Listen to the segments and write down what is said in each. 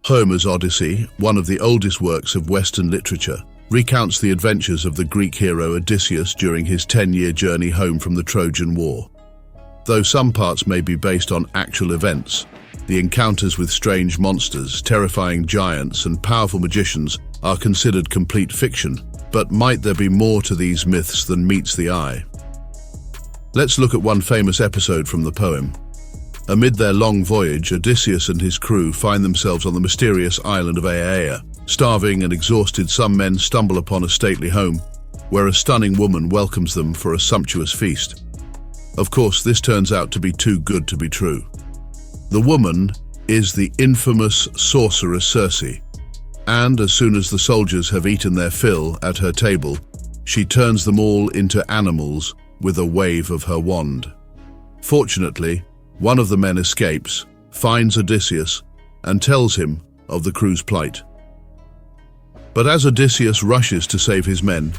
Homer's Odyssey, one of the oldest works of Western literature, recounts the adventures of the Greek hero Odysseus during his 10-year journey home from the Trojan War. Though some parts may be based on actual events, the encounters with strange monsters, terrifying giants, and powerful magicians are considered complete fiction. But might there be more to these myths than meets the eye? Let's look at one famous episode from the poem. Amid their long voyage, Odysseus and his crew find themselves on the mysterious island of Aiaia. Starving and exhausted, some men stumble upon a stately home, where a stunning woman welcomes them for a sumptuous feast. Of course, this turns out to be too good to be true. The woman is the infamous sorceress 𝐂𝐨𝐧𝐭𝐚𝐜, and as soon as the soldiers have eaten their fill at her table, she turns them all into animals with a wave of her wand. Fortunately, one of the men escapes, finds Odysseus, and tells him of the crew's plight. But as Odysseus rushes to save his men,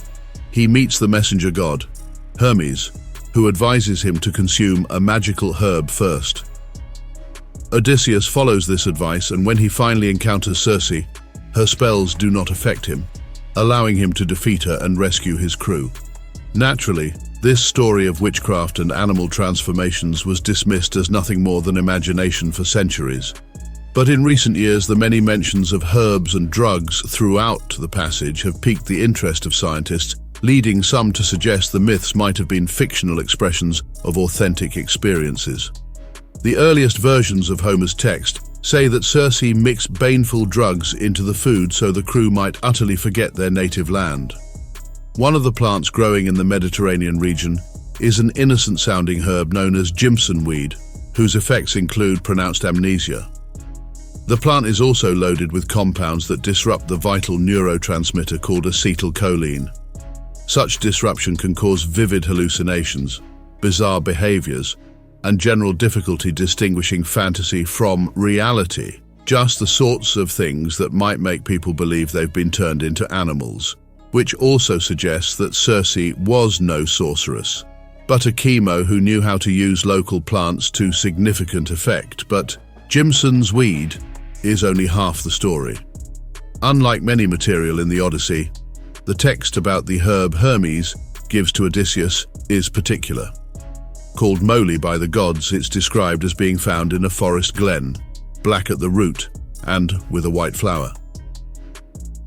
he meets the messenger god, Hermes, who advises him to consume a magical herb first. Odysseus follows this advice, and when he finally encounters 𝐂𝐨𝐧𝐭𝐚, her spells do not affect him, allowing him to defeat her and rescue his crew. Naturally, this story of witchcraft and animal transformations was dismissed as nothing more than imagination for centuries. But in recent years, the many mentions of herbs and drugs throughout the passage have piqued the interest of scientists, leading some to suggest the myths might have been fictional expressions of authentic experiences. The earliest versions of Homer's text say that 𝐂𝐨𝐧𝐭𝐚 mixed baneful drugs into the food so the crew might utterly forget their native land. One of the plants growing in the Mediterranean region is an innocent-sounding herb known as Jimson weed, whose effects include pronounced amnesia. The plant is also loaded with compounds that disrupt the vital neurotransmitter called acetylcholine. Such disruption can cause vivid hallucinations, bizarre behaviors, and general difficulty distinguishing fantasy from reality, just the sorts of things that might make people believe they've been turned into animals, which also suggests that 𝐂𝐨𝐧𝐭𝐚 was no sorceress, but a chemo who knew how to use local plants to significant effect. But Jimson's weed is only half the story. Unlike many material in the Odyssey, the text about the herb Hermes gives to Odysseus is particular. Called moly by the gods, it's described as being found in a forest glen, black at the root and with a white flower.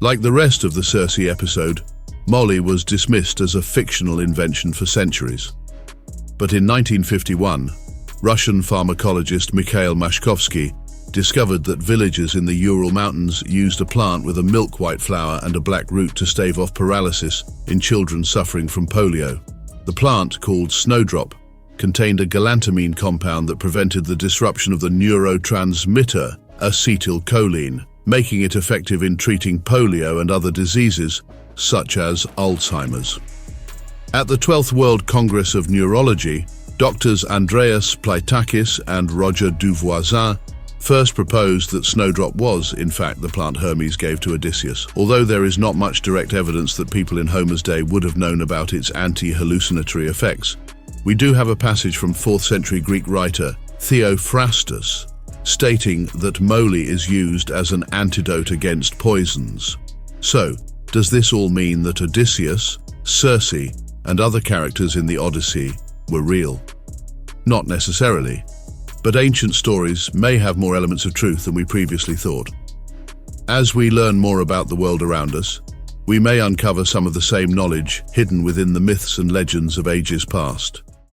Like the rest of the 𝐂𝐨𝐧𝐭𝐚 episode, moly was dismissed as a fictional invention for centuries. But in 1951, Russian pharmacologist Mikhail Mashkovsky discovered that villagers in the Ural Mountains used a plant with a milk-white flower and a black root to stave off paralysis in children suffering from polio. The plant, called snowdrop, contained a galantamine compound that prevented the disruption of the neurotransmitter acetylcholine, making it effective in treating polio and other diseases, such as Alzheimer's. At the 12th World Congress of Neurology, doctors Andreas Pleitakis and Roger Duvoisin first proposed that snowdrop was, in fact, the plant Hermes gave to Odysseus. Although there is not much direct evidence that people in Homer's day would have known about its anti-hallucinatory effects, we do have a passage from 4th century Greek writer Theophrastus stating that moly is used as an antidote against poisons. So, does this all mean that Odysseus, 𝐂𝐭𝐴𝐧𝐭𝐚, and other characters in the Odyssey were real? Not necessarily, but ancient stories may have more elements of truth than we previously thought. As we learn more about the world around us, we may uncover some of the same knowledge hidden within the myths and legends of ages past.